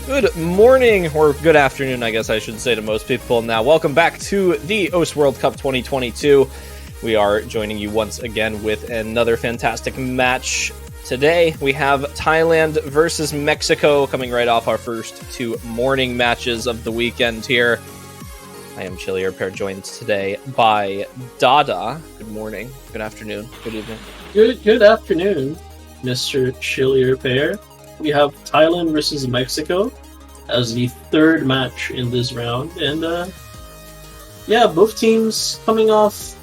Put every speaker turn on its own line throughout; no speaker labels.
Good morning, or good afternoon, I guess I should say to most people now. Welcome back to the OWC World Cup 2022. We are joining you once again with another fantastic match. Today, we have Thailand versus Mexico coming right off our first two morning matches of the weekend here. I am Chili Repair, joined today by Dada. Good morning, good afternoon, good evening.
Good afternoon, Mr. Chili Repair. We have Thailand versus Mexico as the third match in this round, and both teams coming off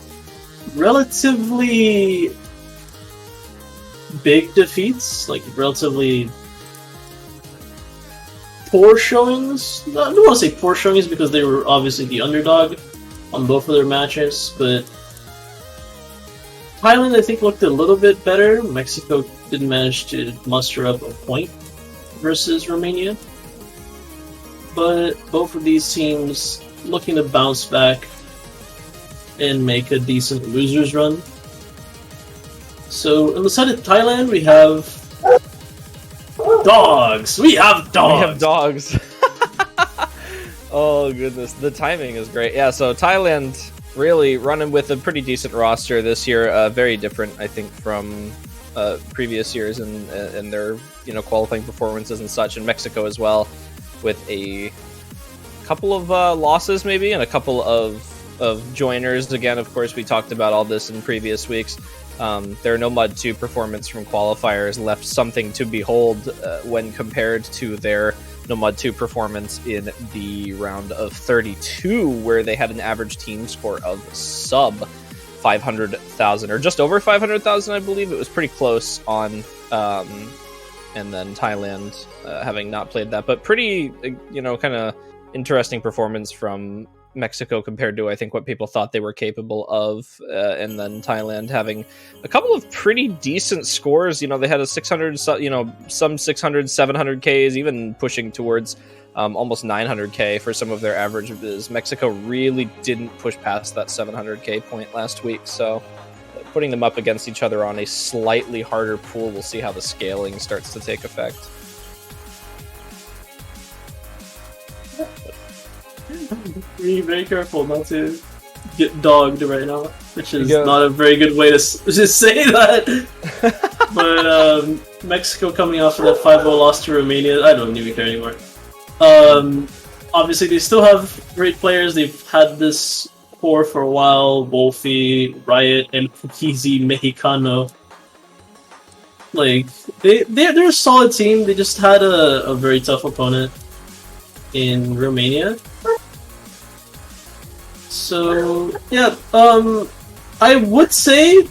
relatively big defeats, like relatively poor showings. I don't want to say poor showings because they were obviously the underdog on both of their matches, but Thailand, I think, looked a little bit better. Mexico didn't manage to muster up a point versus Romania. But both of these teams looking to bounce back and make a decent losers run. So on the side of Thailand, we have dogs. We have dogs.
Oh, goodness. The timing is great. Yeah, so Thailand really running with a pretty decent roster this year. Very different, I think, from previous years and their qualifying performances and such. And Mexico as well, with a couple of losses maybe and a couple of joiners. Again, of course, we talked about all this in previous weeks. Their No Mud 2 performance from qualifiers left something to behold when compared to their No Mud 2 performance in the round of 32, where they had an average team score of sub 500,000, or just over 500,000, I believe. It was pretty close on, and then Thailand having not played that, but pretty, kind of interesting performance from Mexico compared to, I think, what people thought they were capable of, and then Thailand having a couple of pretty decent scores. They had a 600, some 600, 700Ks, even pushing towards almost 900K for some of their averages. Mexico really didn't push past that 700K point last week, so putting them up against each other on a slightly harder pool, we'll see how the scaling starts to take effect.
Be very careful not to get dogged right now, which is not a very good way to just say that. But Mexico coming off of that 5-0 loss to Romania, I don't even care anymore. Obviously, they still have great players. They've had this core for a while: Wolfie, Riot, and Fukizi Mexicano. Like they're a solid team. They just had a very tough opponent in Romania. So yeah, I would say
it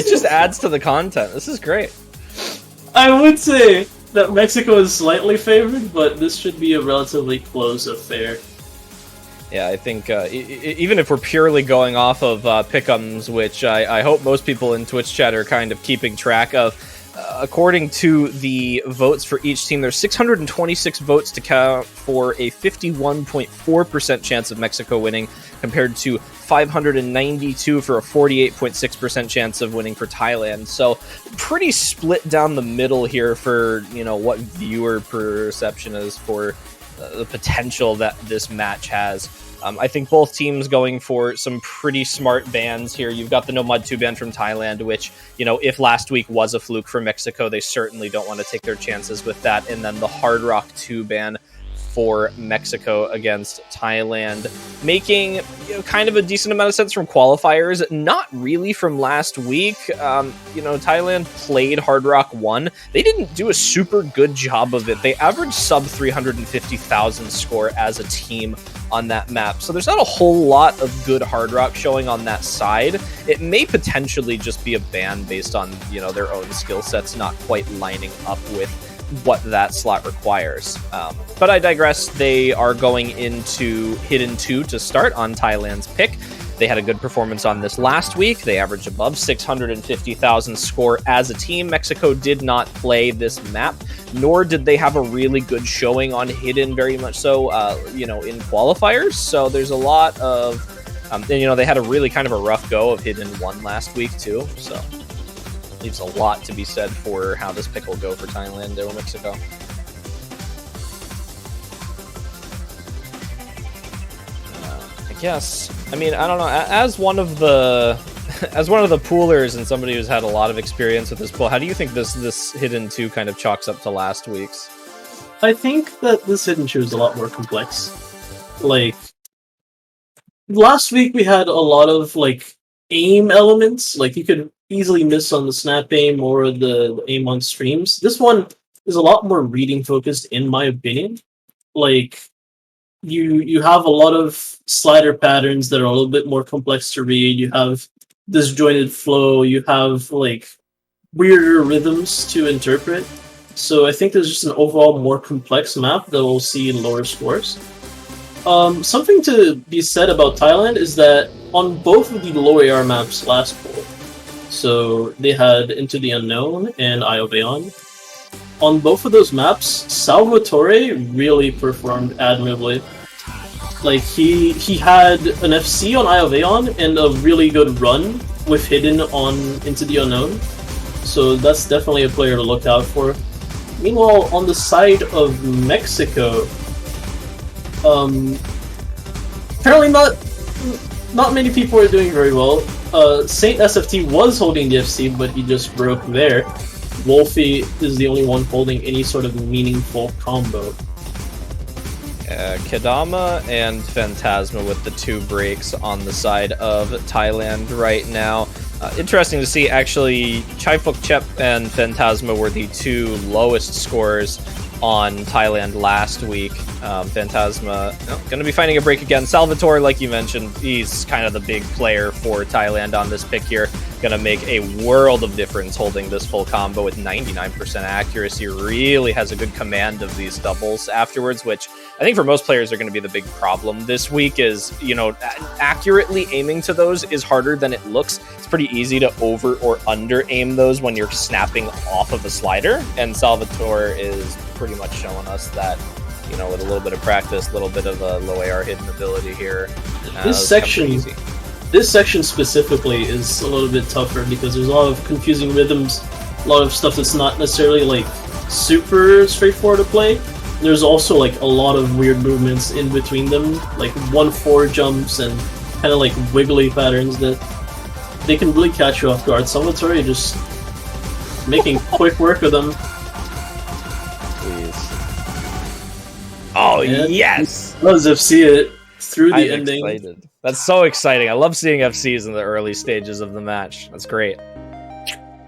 just adds to the content. This is great.
I would say that Mexico is slightly favored, but this should be a relatively close affair.
Yeah, I think even if we're purely going off of pick'ems, which I hope most people in Twitch chat are kind of keeping track of, according to the votes for each team, there's 626 votes to count for a 51.4% chance of Mexico winning, compared to 592 for a 48.6% chance of winning for Thailand. So pretty split down the middle here for, what viewer perception is for the potential that this match has. I think both teams going for some pretty smart bans here. You've got the No Mud 2 ban from Thailand, which, if last week was a fluke for Mexico, they certainly don't want to take their chances with that. And then the Hard Rock 2 ban for Mexico against Thailand, making kind of a decent amount of sense from qualifiers, not really from last week. Thailand played Hard Rock 1. They didn't do a super good job of it. They averaged sub 350,000 score as a team on that map, so there's not a whole lot of good Hard Rock showing on that side. It may potentially just be a ban based on their own skill sets not quite lining up with what that slot requires. But I digress. They are going into Hidden 2 to start on Thailand's pick. They had a good performance on this last week. They averaged above 650,000 score as a team. Mexico did not play this map, nor did they have a really good showing on Hidden, very much so, in qualifiers. So there's a lot of, they had a really kind of a rough go of Hidden 1 last week too. So leaves a lot to be said for how this pick will go for Thailand or Mexico. I guess. I mean, I don't know. As one of the poolers and somebody who's had a lot of experience with this pool, how do you think this Hidden 2 kind of chalks up to last week's?
I think that this Hidden 2 is a lot more complex. Like, last week we had a lot of, like, aim elements. Like, you could easily miss on the snap aim or the aim on streams. This one is a lot more reading focused, in my opinion. Like, you have a lot of slider patterns that are a little bit more complex to read. You have disjointed flow. You have, like, weirder rhythms to interpret. So I think there's just an overall more complex map that will see lower scores. Something to be said about Thailand is that on both of the low AR maps last pool, so they had Into the Unknown and Eye of Aeon, on both of those maps, Salvatore really performed admirably. Like, he had an FC on Eye of Aeon and a really good run with Hidden on Into the Unknown. So that's definitely a player to look out for. Meanwhile, on the side of Mexico, apparently not many people are doing very well. Saint SFT was holding the FC, but he just broke there. Wolfie is the only one holding any sort of meaningful combo.
Kadama and Phantasma with the 2 breaks on the side of Thailand right now. Interesting to see, actually, Chaifuk Chep and Phantasma were the 2 lowest scorers on Thailand last week. Phantasma going to be finding a break again. Salvatore, like you mentioned, he's kind of the big player for Thailand on this pick here. Going to make a world of difference holding this full combo with 99% accuracy. Really has a good command of these doubles afterwards, which I think for most players are going to be the big problem this week is, you know, accurately aiming to those is harder than it looks. It's pretty easy to over or under aim those when you're snapping off of a slider, and Salvatore is pretty much showing us that, you know, with a little bit of practice, a little bit of a low AR hidden ability here.
This section specifically is a little bit tougher because there's a lot of confusing rhythms, a lot of stuff that's not necessarily like super straightforward to play. There's also like a lot of weird movements in between them, like 1-4 jumps and kind of like wiggly patterns that they can really catch you off guard. Salvatore just making quick work of them.
Oh, yes!
Loves FC it through the ending.
Excited. That's so exciting. I love seeing FCs in the early stages of the match. That's great.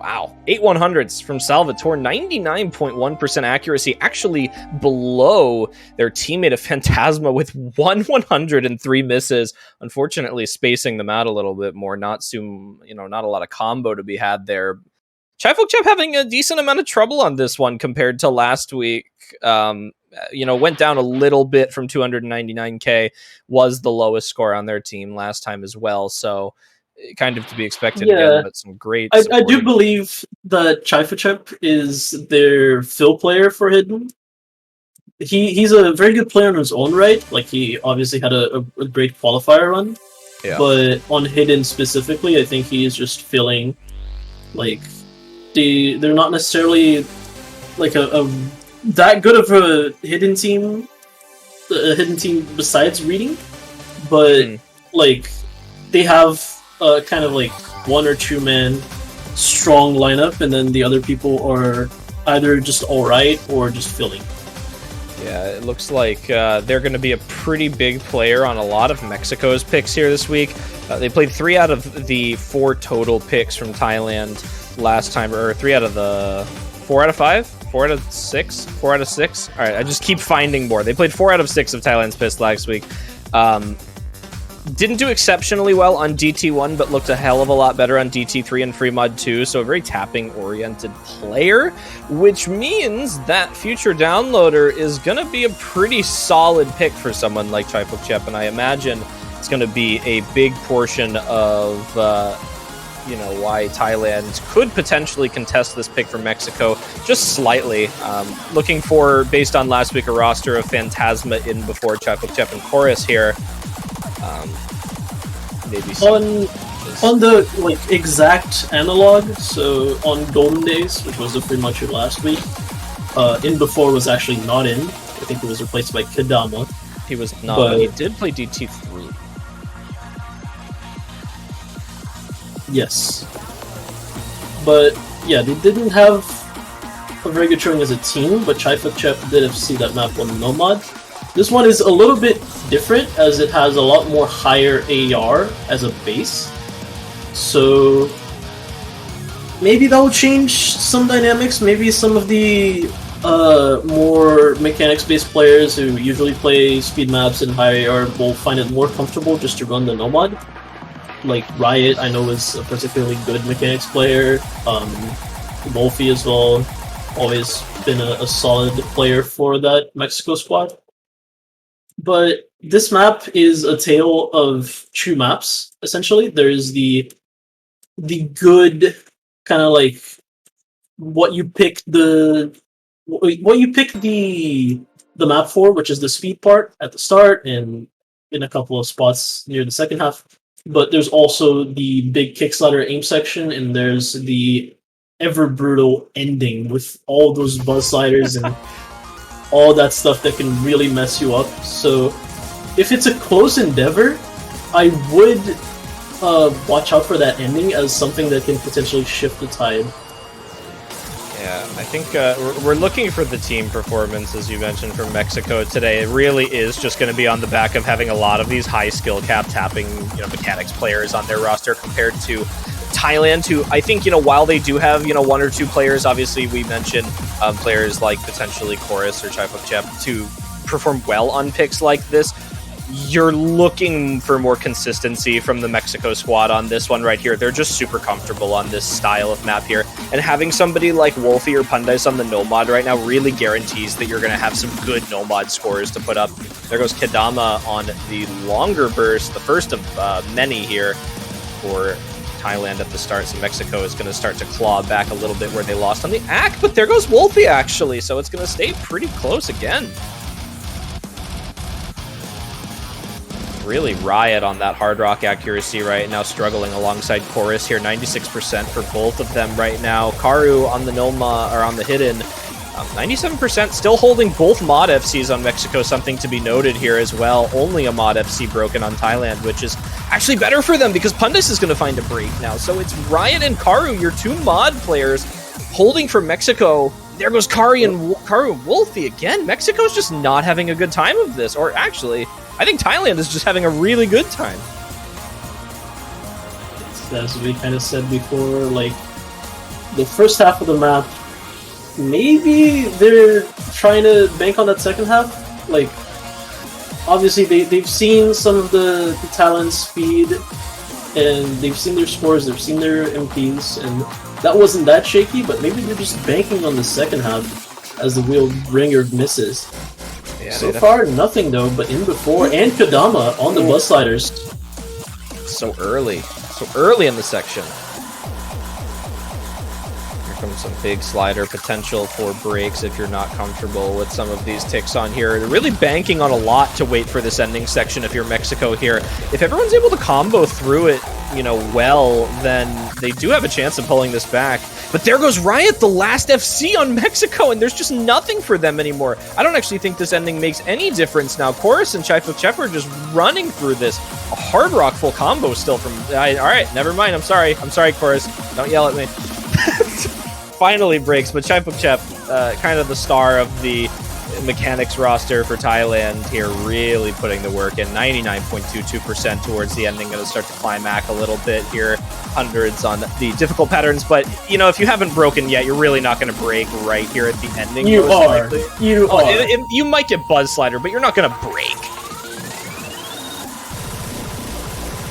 Wow. 8 100s from Salvatore. 99.1% accuracy. Actually below their teammate of Phantasma with 1 100 and 3 misses. Unfortunately, spacing them out a little bit more. Not a lot of combo to be had there. Chaifuk Chep having a decent amount of trouble on this one compared to last week. Went down a little bit from 299k, was the lowest score on their team last time as well, so kind of to be expected again, but some great
I do believe that Chaifuk Chep is their fill player for Hidden. He's a very good player in his own right, like he obviously had a great qualifier run, but on Hidden specifically, I think he is just filling, like, they're not necessarily like a that good of a hidden team besides reading, but like they have kind of like 1 or 2 man strong lineup, and then the other people are either just alright or just filling.
Yeah, it looks like they're going to be a pretty big player on a lot of Mexico's picks here this week. They played 3 out of the 4 total picks from Thailand last time, or 3 out of the 4 out of 5? 4 out of 6? 4 out of 6? Alright, I just keep finding more. They played 4 out of 6 of Thailand's picks last week. Didn't do exceptionally well on DT1, but looked a hell of a lot better on DT3 and Free Mod 2, so a very tapping-oriented player, which means that Future Downloader is going to be a pretty solid pick for someone like Chaifuk Chep, and I imagine it's going to be a big portion of why Thailand could potentially contest this pick from Mexico just slightly. Looking for, based on last week, a roster of Phantasma in before Chaifuk Chep and Chorus here. Maybe
On the exact analog, so on Golden Days, which was the free Machu last week, In Before was actually not in. I think it was replaced by Kadama.
He was not, but he did play DT3.
Yes. But yeah, they didn't have a very good showing as a team, but Chaifa Chep did FC that map on Nomad. This one is a little bit different as it has a lot more higher AR as a base. So maybe that will change some dynamics. Maybe some of the more mechanics-based players who usually play speed maps and high AR will find it more comfortable just to run the Nomad. Like Riot, I know, is a particularly good mechanics player. Wolfie as well, always been a solid player for that Mexico squad. But this map is a tale of two maps, essentially. There's the good kind of like what you pick the map for, which is the speed part at the start and in a couple of spots near the second half. But there's also the big kickstarter aim section, and there's the ever brutal ending with all those buzz sliders and all that stuff that can really mess you up. So if it's a close endeavor, I would watch out for that ending as something that can potentially shift the tide.
Yeah, I think we're looking for the team performance, as you mentioned, from Mexico today. It really is just going to be on the back of having a lot of these high skill cap tapping, mechanics players on their roster compared to Thailand, who I think, while they do have, one or two players, obviously we mentioned players like potentially Chorus or Chaifa Chep to perform well on picks like this. You're looking for more consistency from the Mexico squad on this one right here. They're just super comfortable on this style of map here. And having somebody like Wolfie or Pundais on the Nomad right now really guarantees that you're going to have some good Nomad scores to put up. There goes Kadama on the longer burst, the first of many here for Thailand at the start. So Mexico is going to start to claw back a little bit where they lost on the ACK. But there goes Wolfie, actually. So it's going to stay pretty close again. Really Riot on that hard rock accuracy right now, struggling alongside Chorus here. 96% for both of them right now. Karu on the Noma, or on the Hidden, 97%, still holding both mod FCs on Mexico, something to be noted here as well. Only a mod FC broken on Thailand, which is actually better for them because Pundis is going to find a break now. So it's Riot and Karu, your two mod players, holding for Mexico. There goes Karu and Wolfie again. Mexico's just not having a good time of this, or actually, I think Thailand is just having a really good time.
As we kind of said before, like, the first half of the map, maybe they're trying to bank on that second half. Like, obviously they've seen some of the Talon speed, and they've seen their scores, they've seen their MPs, and that wasn't that shaky, but maybe they're just banking on the second half as the real ringer misses. Yeah, so far, nothing though, but In Before and Kadama on the bus sliders.
So early in the section. Here comes some big slider potential for breaks if you're not comfortable with some of these ticks on here. They're really banking on a lot to wait for this ending section if you're Mexico here. If everyone's able to combo through it, well, then they do have a chance of pulling this back. But there goes Riot, the last FC on Mexico, and there's just nothing for them anymore. I don't actually think this ending makes any difference now. Chorus and Chaifa Chep are just running through this. A hard rock full combo still from... Alright, never mind, I'm sorry, Chorus. Don't yell at me. Finally breaks, but Chaifa Chep, kind of the star of the mechanics roster for Thailand here, really putting the work in. 99.22% towards the ending, going to start to climb a little bit here. Hundreds on the difficult patterns, but if you haven't broken yet, you're really not going to break right here at the ending.
You are.
You might get buzz slider, but you're not going to break.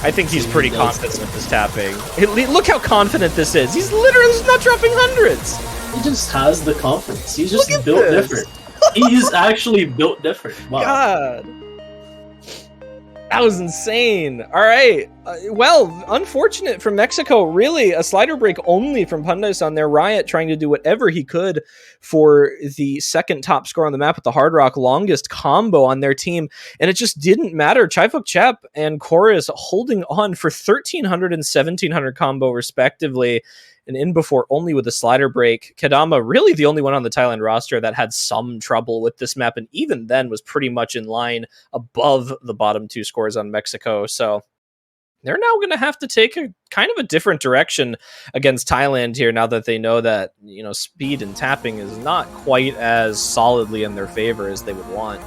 I think he's pretty confident with this tapping. Look how confident this is. He's literally not dropping hundreds.
He just has the confidence. He's just built different. He's actually built different. Wow.
God. That was insane. All right. Well, unfortunate for Mexico. Really, a slider break only from Pundis on their Riot, trying to do whatever he could for the second top score on the map with the Hard Rock, longest combo on their team. And it just didn't matter. Chaifuk Chep and Chorus holding on for 1,300 and 1,700 combo, respectively. And in before only with a slider break. Kadama, really the only one on the Thailand roster that had some trouble with this map, and even then was pretty much in line above the bottom two scores on Mexico. So they're now going to have to take a kind of a different direction against Thailand here, now that they know that, you know, speed and tapping is not quite as solidly in their favor as they would want.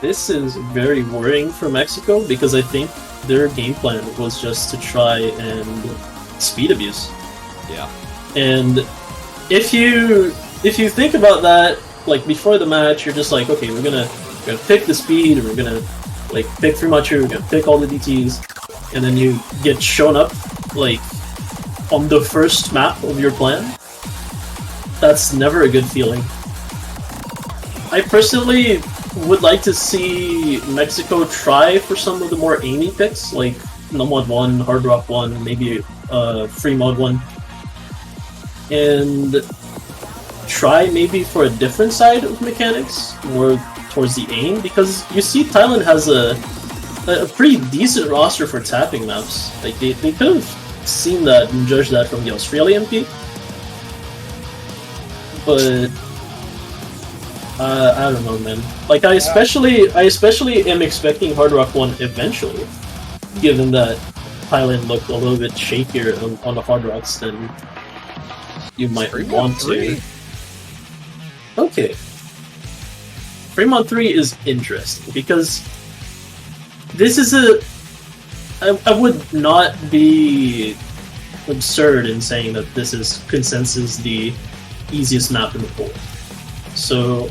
This is very worrying for Mexico, because I think their game plan was just to try and speed abuse.
Yeah.
And if you think about that, like before the match, you're just like, okay, we're gonna pick the speed, and we're gonna like pick 3-2, we're gonna pick all the DTs, and then you get shown up like on the first map of your plan. That's never a good feeling. I personally would like to see Mexico try for some of the more aiming picks, like No Mod 1, Hard Rock 1, maybe Free Mod 1. And try maybe for a different side of mechanics, more towards the aim, because you see Thailand has a pretty decent roster for tapping maps. Like they could have seen that and judged that from the Australian peak. But I don't know, man. Like I especially am expecting Hard Rock 1 eventually, given that Thailand looked a little bit shakier on the Hard Rocks than you might want to. Okay. Fremont 3 is interesting, because this is I would not be absurd in saying that this is consensus the easiest map in the pool. So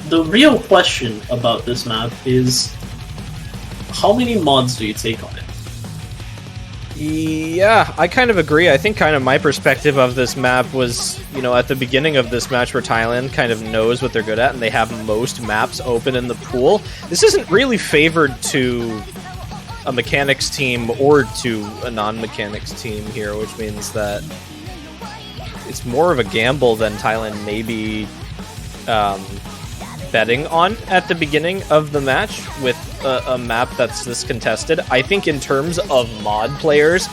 the real question about this map is, how many mods do you take on it?
Yeah, I kind of agree. I think kind of my perspective of this map was, you know, at the beginning of this match where Thailand kind of knows what they're good at and they have most maps open in the pool. This isn't really favored to a mechanics team or to a non-mechanics team here, which means that it's more of a gamble than Thailand maybe betting on at the beginning of the match with a map that's this contested. I think in terms of mod players,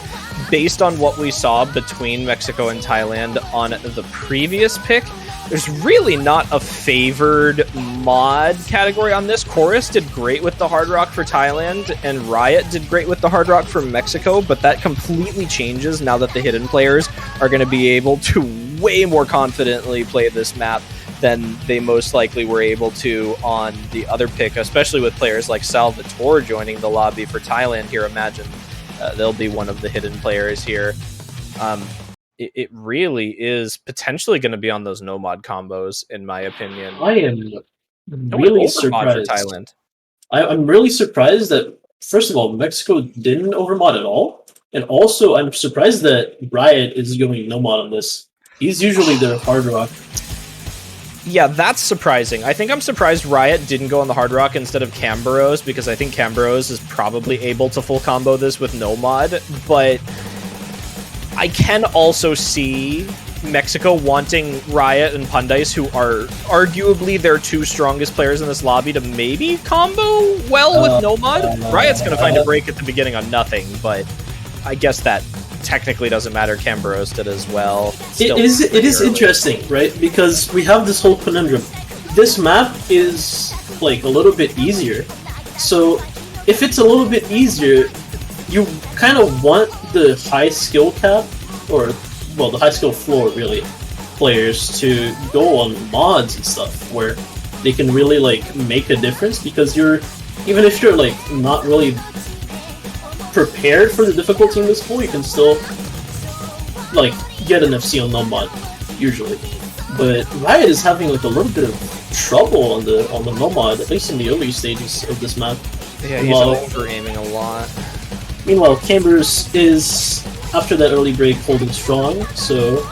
based on what we saw between Mexico and Thailand on the previous pick, there's really not a favored mod category on this. Chorus did great with the Hard Rock for Thailand, and Riot did great with the Hard Rock for Mexico, but that completely changes now that the hidden players are going to be able to way more confidently play this map than they most likely were able to on the other pick, especially with players like Salvatore joining the lobby for Thailand here. Imagine they'll be one of the hidden players here. It really is potentially going to be on those no mod combos, in my opinion.
I am really surprised.
For Thailand.
I'm really surprised that, first of all, Mexico didn't overmod at all, and also I'm surprised that Riot is going no mod on this. He's usually their Hard Rock.
Yeah, that's surprising. I think I'm surprised Riot didn't go on the Hard Rock instead of Cambaros, because I think Cambaros is probably able to full combo this with no mod, but I can also see Mexico wanting Riot and Pundis, who are arguably their two strongest players in this lobby, to maybe combo well with no mod. Riot's going to find a break at the beginning on nothing, but I guess that technically doesn't matter. Cambaros did as well.
It is interesting, right? Because we have this whole conundrum. This map is like a little bit easier. So if it's a little bit easier, you kind of want the high skill cap, or well, the high skill floor really, players to go on mods and stuff where they can really like make a difference, because even if you're like not really prepared for the difficulty in this pool, you can still like get an FC on no mod usually. But Riot is having like a little bit of trouble on the no mod, at least in the early stages of this map.
Yeah, he's over aiming a lot.
Meanwhile, Cambers is, after that early break, holding strong, so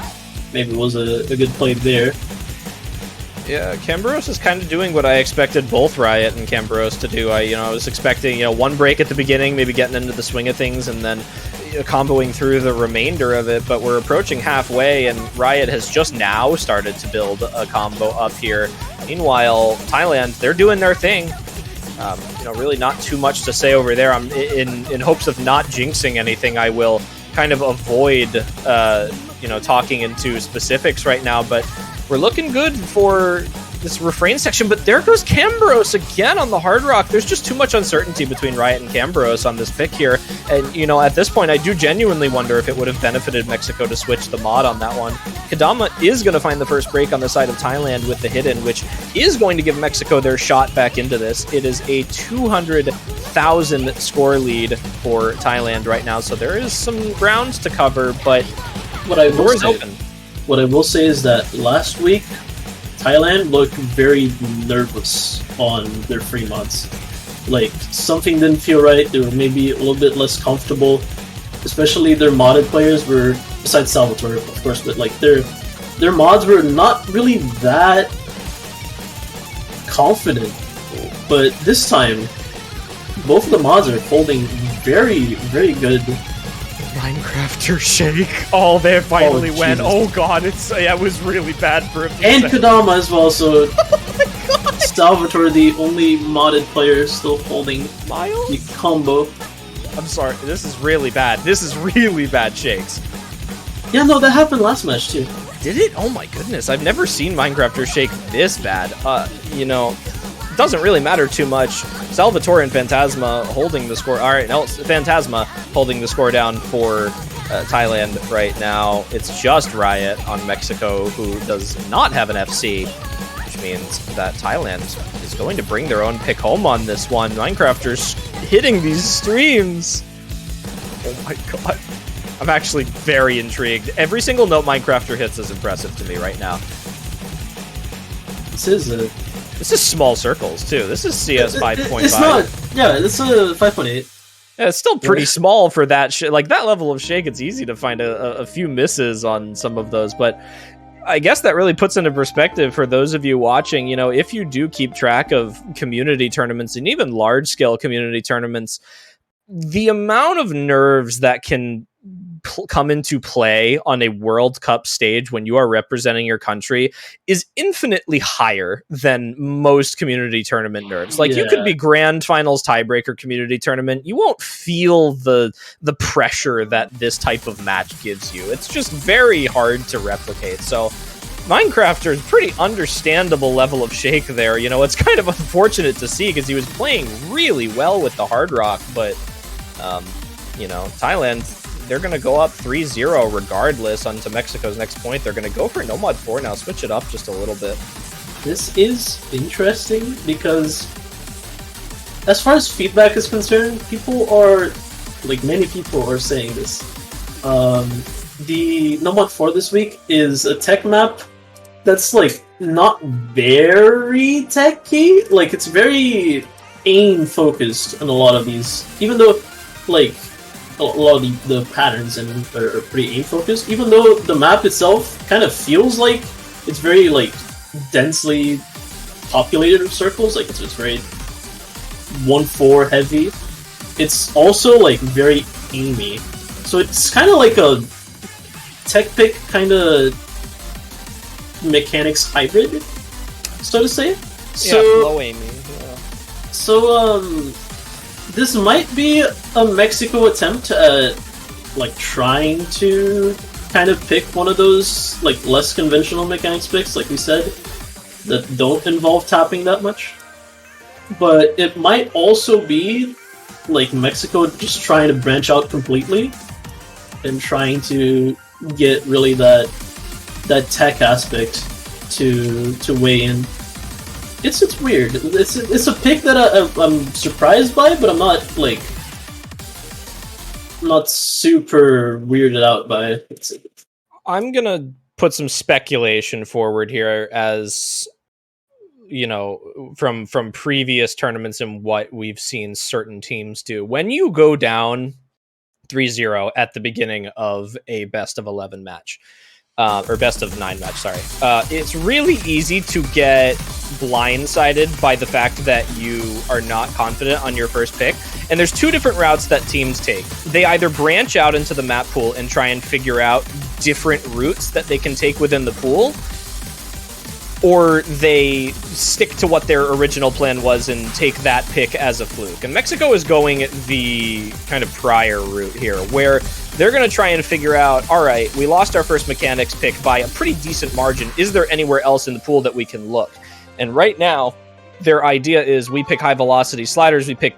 maybe it was a good play there.
Yeah, Cambros is kind of doing what I expected both Riot and Cambros to do. I was expecting, one break at the beginning, maybe getting into the swing of things, and then comboing through the remainder of it, but we're approaching halfway, and Riot has just now started to build a combo up here. Meanwhile, Thailand, they're doing their thing. Really not too much to say over there. I'm in hopes of not jinxing anything, I will kind of avoid, talking into specifics right now, but we're looking good for this refrain section, but there goes Cambros again on the Hard Rock. There's just too much uncertainty between Riot and Cambros on this pick here, and at this point I do genuinely wonder if it would have benefited Mexico to switch the mod on that one. Kadama is going to find the first break on the side of Thailand with the hidden, which is going to give Mexico their shot back into this. It is a 200,000 score lead for Thailand right now, so there is some ground to cover, but
what I will say is that last week Thailand looked very nervous on their free mods. Like, something didn't feel right, they were maybe a little bit less comfortable, especially their modded players were, besides Salvatore of course, but like their mods were not really that confident. But this time, both of the mods are holding very, very good.
Minecrafter Shake. Oh, they finally went.
Jesus.
Oh god, it was really bad for him.
And Kadama as well, so
Oh my god!
Salvatore, the only modded player still holding
Miles?
the combo.
I'm sorry, this is really bad. This is really bad shakes.
Yeah, no, that happened last match too.
Did it? Oh my goodness, I've never seen Minecrafter Shake this bad. It doesn't really matter too much. Salvatore and Phantasma holding the score. Alright, no, Phantasma holding the score down for Thailand right now. It's just Riot on Mexico, who does not have an FC, which means that Thailand is going to bring their own pick home on this one. Minecrafters hitting these streams. Oh my god. I'm actually very intrigued. Every single note Minecrafter hits is impressive to me right now. This is small circles, too. This is CS 5.5.
It's not... Yeah, it's a 5.8.
Yeah, it's still pretty small for that like, that level of shake, it's easy to find a few misses on some of those, but I guess that really puts into perspective for those of you watching, if you do keep track of community tournaments, and even large-scale community tournaments, the amount of nerves that can come into play on a World Cup stage when you are representing your country is infinitely higher than most community tournament nerves. Like, you could be grand finals tiebreaker community tournament, you won't feel the pressure that this type of match gives you. It's just very hard to replicate. So Minecrafter is pretty understandable level of shake there. It's kind of unfortunate to see because he was playing really well with the Hard Rock, but Thailand, they're going to go up 3-0 regardless onto Mexico's next point. They're going to go for No Mod 4 now, switch it up just a little bit.
This is interesting because as far as feedback is concerned, many people are saying this. The No Mod 4 this week is a tech map that's not very techy. It's very aim focused in a lot of these, even though a lot of the patterns are pretty aim focused, even though the map itself kind of feels like it's very densely populated with circles, it's very 1-4 heavy. It's also very aimy, so it's kind of like a tech pick kind of mechanics hybrid, so to say.
Low aiming. Yeah.
So this might be a Mexico attempt at trying to kind of pick one of those less conventional mechanics picks, like we said, that don't involve tapping that much. But it might also be Mexico just trying to branch out completely and trying to get really that tech aspect to weigh in. It's weird. It's a pick that I'm surprised by, but I'm not super weirded out by it.
I'm gonna put some speculation forward here, as from previous tournaments and what we've seen certain teams do. When you go down 3-0 at the beginning of a best of 11 match, or best of 9 match, sorry. It's really easy to get blindsided by the fact that you are not confident on your first pick. And there's two different routes that teams take. They either branch out into the map pool and try and figure out different routes that they can take within the pool, or they stick to what their original plan was and take that pick as a fluke. And Mexico is going the kind of prior route here, where they're going to try and figure out, all right, we lost our first mechanics pick by a pretty decent margin. Is there anywhere else in the pool that we can look? And right now, their idea is we pick high velocity sliders, we pick,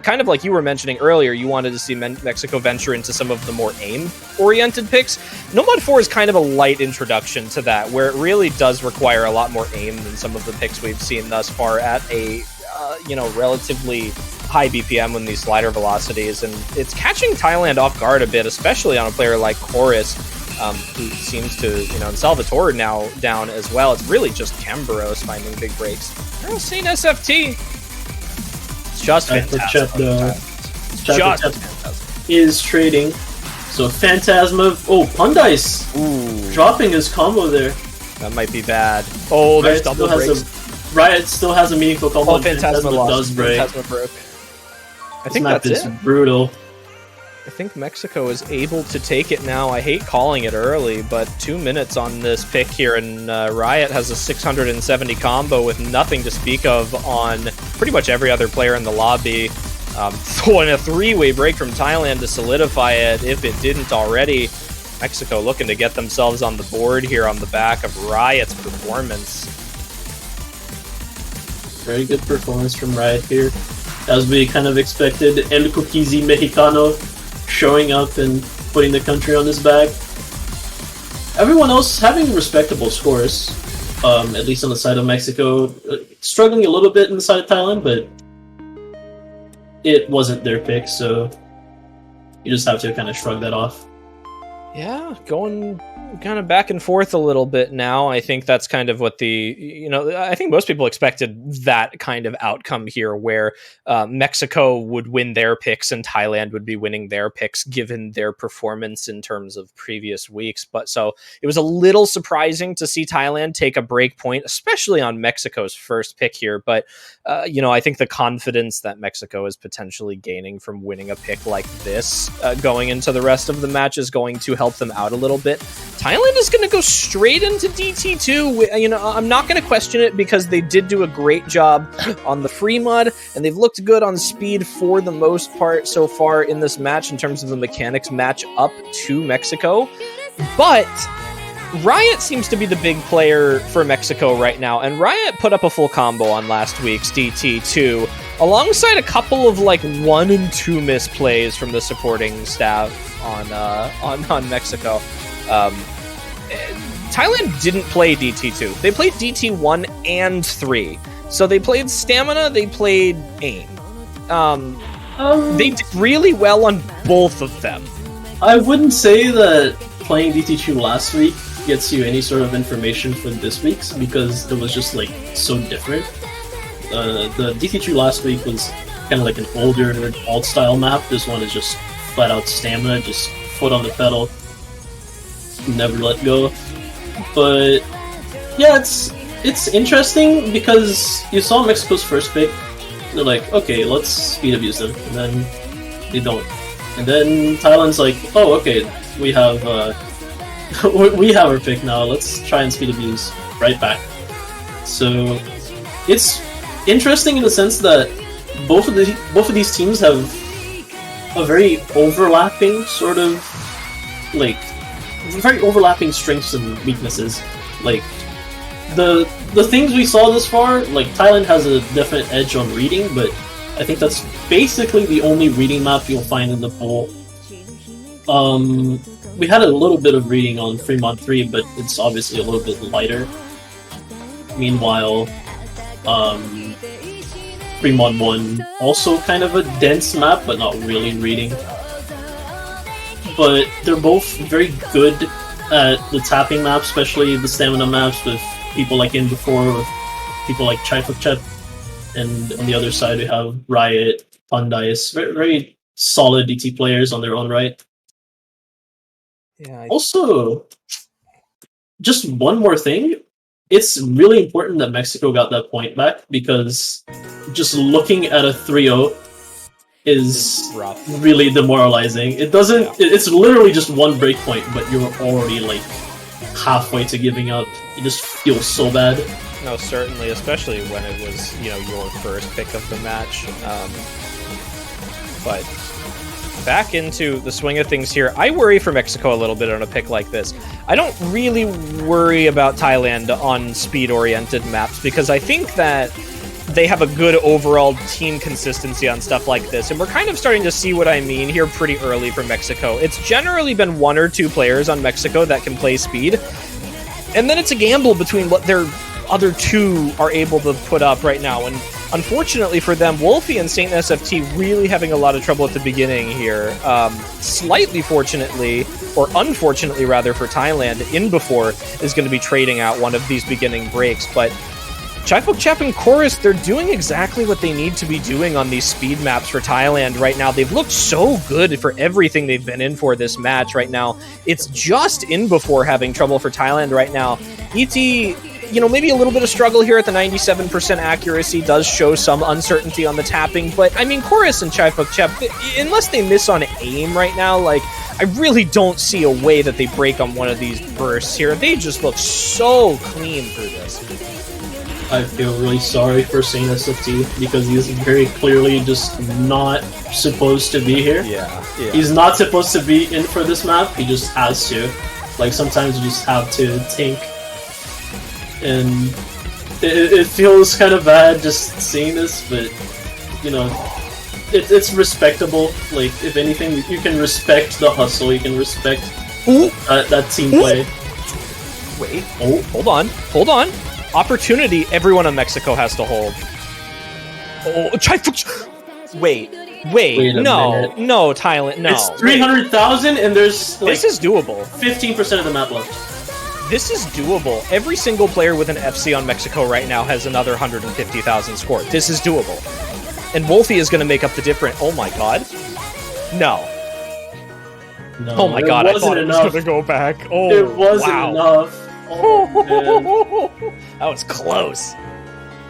kind of like you were mentioning earlier, you wanted to see Mexico venture into some of the more aim-oriented picks. Nomad 4 is kind of a light introduction to that, where it really does require a lot more aim than some of the picks we've seen thus far at a, relatively high BPM with these slider velocities. And it's catching Thailand off guard a bit, especially on a player like Chorus, who seems to, and Salvatore now down as well. It's really just Kembaros finding big breaks. RO16 SFT. It's just fantastic.
Is trading. So Phantasma, Pundice dropping his combo there.
That might be bad. Oh, there's double breaks.
Riot still has a meaningful combo.
Oh, Phantasma lost.
Does break.
Phantasma broke. I think
that's
it.
Brutal.
I think Mexico is able to take it now. I hate calling it early, but 2 minutes on this pick here, and Riot has a 670 combo with nothing to speak of on pretty much every other player in the lobby. Throwing a three-way break from Thailand to solidify it, if it didn't already. Mexico looking to get themselves on the board here on the back of Riot's performance.
Very good performance from Riot here, as we kind of expected. El Coquisi Mexicano showing up and putting the country on his back. Everyone else having respectable scores, at least on the side of Mexico. Struggling a little bit in the side of Thailand, but it wasn't their pick, so you just have to kind of shrug that off.
Yeah, going kind of back and forth a little bit now. I think that's kind of what I think most people expected that kind of outcome here, where Mexico would win their picks and Thailand would be winning their picks given their performance in terms of previous weeks. But so it was a little surprising to see Thailand take a break point, especially on Mexico's first pick here. But, I think the confidence that Mexico is potentially gaining from winning a pick like this going into the rest of the match is going to help them out a little bit. Thailand is going to go straight into DT2. I'm not going to question it because they did do a great job on the free mud, and they've looked good on speed for the most part so far in this match in terms of the mechanics match up to Mexico. But Riot seems to be the big player for Mexico right now, and Riot put up a full combo on last week's DT2, alongside a couple of 1 and 2 misplays from the supporting staff on Mexico. Thailand didn't play DT2. They played DT1 and 3. So they played stamina, they played aim. They did really well on both of them.
I wouldn't say that playing DT2 last week gets you any sort of information for this week's, because it was just so different. The DT2 last week was kind of like an older alt style map. This one is just flat out stamina, just foot on the pedal, never let go. But yeah, it's interesting because you saw Mexico's first pick. They're like, okay, let's speed abuse them, and then they don't. And then Thailand's like, oh, okay, we have we have our pick now. Let's try and speed abuse right back. So it's interesting in the sense that both of these teams have a very overlapping sort of very overlapping strengths and weaknesses. The things we saw this far, Thailand has a definite edge on reading, but I think that's basically the only reading map you'll find in the pool. We had a little bit of reading on Fremont 3, but it's obviously a little bit lighter. Meanwhile, Fremont 1, also kind of a dense map, but not really reading. But they're both very good at the tapping maps, especially the stamina maps with people like In Before, with people like Chaifuchet. And on the other side, we have Riot, Pundice, very, very solid DT players on their own right.
Yeah.
Also, just one more thing. It's really important that Mexico got that point back, because just looking at a 3-0 is
rough.
Really demoralizing. It doesn't.
Yeah.
It's literally just one break point, but you're already like halfway to giving up. It just feels so bad.
No, certainly, especially when it was, you know, your first pick of the match. But back into the swing of things here, I worry for Mexico a little bit on a pick like this. I don't really worry about Thailand on speed-oriented maps, because I think that they have a good overall team consistency on stuff like this, and we're kind of starting to see what I mean here pretty early for Mexico. It's generally been 1 or 2 players on Mexico that can play speed, and then it's a gamble between what their other 2 are able to put up right now, and unfortunately for them, Wolfie and Saint SFT really having a lot of trouble at the beginning here. Slightly fortunately, or unfortunately rather for Thailand, In Before is going to be trading out one of these beginning breaks, but Chaipok Chap and Chorus, they're doing exactly what they need to be doing on these speed maps for Thailand right now. They've looked so good for everything they've been in for this match right now. It's just In Before having trouble for Thailand right now. ET, you know, maybe a little bit of struggle here at the 97% accuracy, does show some uncertainty on the tapping, but I mean, Chorus and Chaipok Chap, unless they miss on aim right now, like, I really don't see a way that they break on one of these bursts here. They just look so clean through this.
I feel really sorry for Saint SFT, because he's very clearly just not supposed to be here.
Yeah.
He's not supposed to be in for this map, he just has to. Like, sometimes you just have to tank. And it feels kind of bad just seeing this, but, you know, it's respectable. Like, if anything, you can respect the hustle, you can respect that team play.
Wait, hold on. Opportunity everyone in Mexico has to hold. Wait, no, Thailand, no.
It's 300,000 and there's like,
this is doable.
15% of the map left.
This is doable. Every single player with an FC on Mexico right now has another 150,000 scored. This is doable. And Wolfie is going to make up the difference. Oh my god. No. Oh my god, I thought it was going to go back. Oh,
it wasn't enough. Oh,
that was close.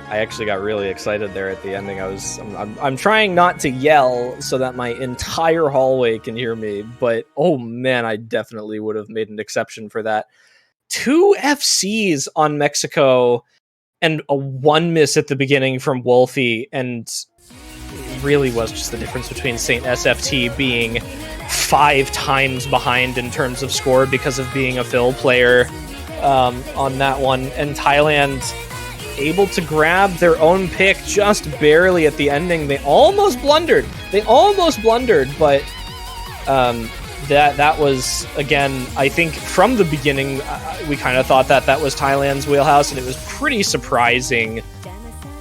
I actually got really excited there at the ending. I'm trying not to yell so that my entire hallway can hear me, but oh man, I definitely would have made an exception for that. 2 FCs on Mexico and a 1 miss at the beginning from Wolfie, and it really was just the difference between Saint SFT being 5 times behind in terms of score because of being a fill player on that one, and Thailand able to grab their own pick just barely at the ending. They almost blundered, but that was, again, I think from the beginning we kind of thought that was Thailand's wheelhouse, and it was pretty surprising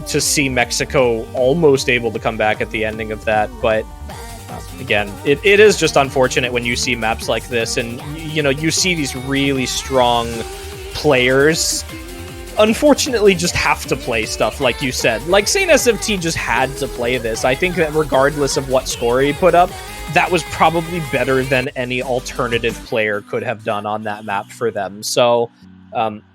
to see Mexico almost able to come back at the ending of that. But again, it is just unfortunate when you see maps like this, and you know, you see these really strong players unfortunately just have to play stuff like you said. Like Saint SFT just had to play this. I think that regardless of what score he put up, that was probably better than any alternative player could have done on that map for them. So,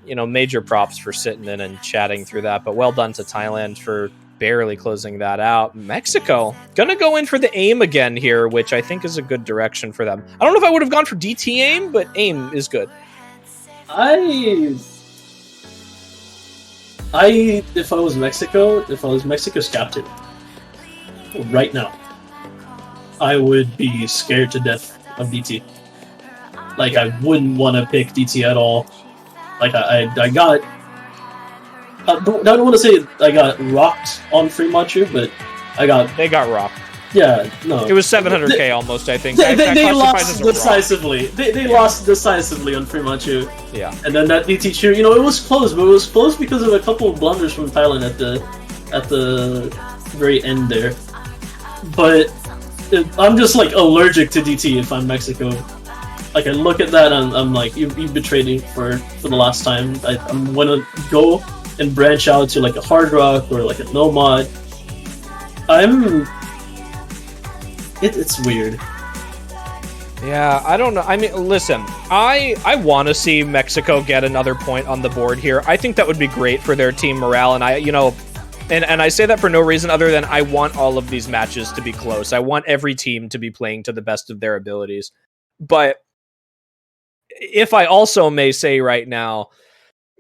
you know, major props for sitting in and chatting through that, but well done to Thailand for barely closing that out. Mexico gonna go in for the aim again here, which I think is a good direction for them. I don't know if I would have gone for DT aim, but aim is good.
If I was Mexico's captain right now, I would be scared to death of DT. Like, I wouldn't want to pick DT at all. Like, I got... I don't want to say I got rocked on Free Machu, but they got
rocked.
Yeah, no.
It was 700k almost, I think.
They lost decisively. They lost decisively on Free Machu.
Yeah.
And then that DT cheer, you know, it was close, but it was close because of a couple of blunders from Thailand at the very end there. But I'm just like allergic to DT if I'm Mexico. Like, I look at that and I'm like, you betrayed me for the last time. I'm gonna go and branch out to like a Hard Rock or like a No Mod. It's weird.
Yeah, I don't know. I mean, listen, I want to see Mexico get another point on the board here. I think that would be great for their team morale, and and I say that for no reason other than I want all of these matches to be close. I want every team to be playing to the best of their abilities. But if I also may say right now,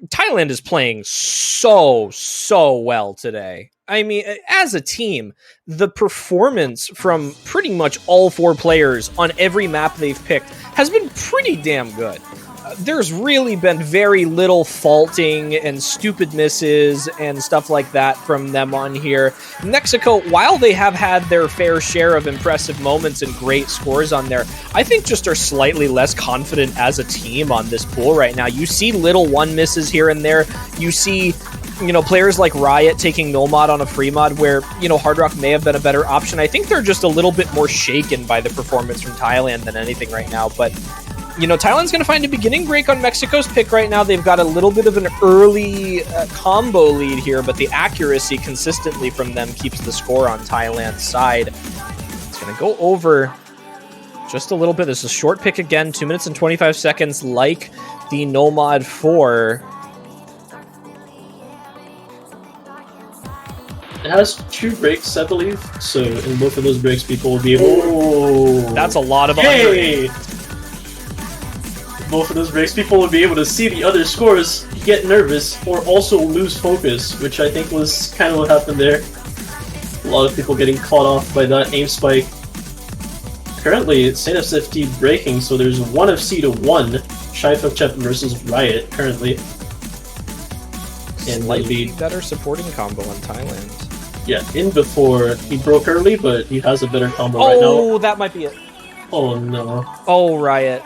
Thailand is playing so well today. I mean, as a team, the performance from pretty much all 4 players on every map they've picked has been pretty damn good. There's really been very little faulting and stupid misses and stuff like that from them on here. Mexico, while they have had their fair share of impressive moments and great scores on there, I think just are slightly less confident as a team on this pool right now. You see little one misses here and there. You see, players like Riot taking no mod on a free mod where, Hard Rock may have been a better option. I think they're just a little bit more shaken by the performance from Thailand than anything right now, but Thailand's going to find a beginning break on Mexico's pick right now. They've got a little bit of an early combo lead here, but the accuracy consistently from them keeps the score on Thailand's side. It's going to go over just a little bit. This is a short pick again, 2 minutes and 25 seconds, like the Nomad 4.
It has 2 breaks, I believe, so in both of those breaks, people will be able... Oh,
that's a lot of
hey! Both of those breaks, people will be able to see the other scores, get nervous, or also lose focus, which I think was kind of what happened there. A lot of people getting caught off by that aim spike. Currently, it's Saint SFT breaking, so there's 1 FC to 1. Shifachep versus Riot, currently. And
Slightly better supporting combo on Thailand.
Yeah, in before, he broke early, but he has a better combo right now.
Oh, that might be it.
Oh no.
Oh, Riot.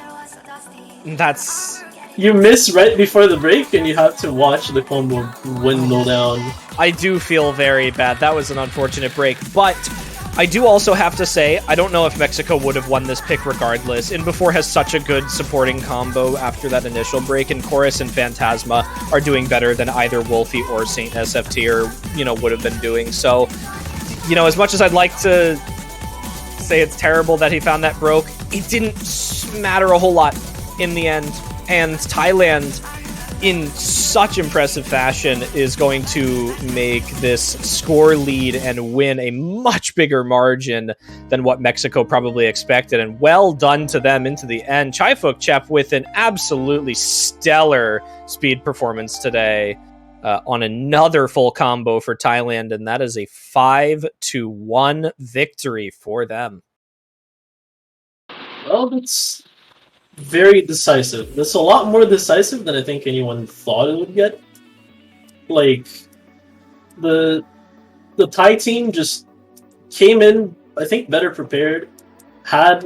That's...
You miss right before the break, and you have to watch the combo dwindle down.
I do feel very bad. That was an unfortunate break, but I do also have to say, I don't know if Mexico would have won this pick regardless. In before has such a good supporting combo after that initial break, and Chorus and Phantasma are doing better than either Wolfie or Saint SFT or, would have been doing. So, as much as I'd like to say it's terrible that he found that broke, it didn't matter a whole lot in the end, and Thailand, in such impressive fashion, is going to make this score lead and win a much bigger margin than what Mexico probably expected, and well done to them into the end. Chifachep with an absolutely stellar speed performance today on another full combo for Thailand, and that is a 5-1 victory for them.
Well, that's very decisive. That's a lot more decisive than I think anyone thought it would get. Like, the Thai team just came in, I think, better prepared, had,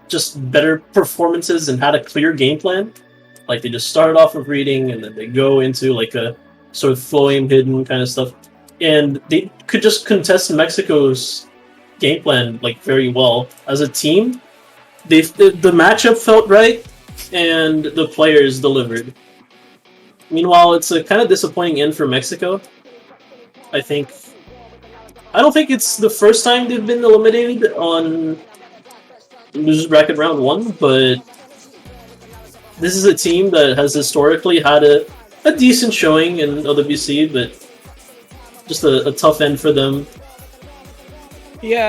just better performances and had a clear game plan. Like, they just started off with reading, and then they go into, a sort of flow aim hidden kind of stuff. And they could just contest Mexico's game plan, very well. As a team, the matchup felt right, and the players delivered. Meanwhile, it's a kind of disappointing end for Mexico. I don't think it's the first time they've been eliminated on Losers Bracket Round 1, but this is a team that has historically had a decent showing in OWC, but just a tough end for them.
Yeah.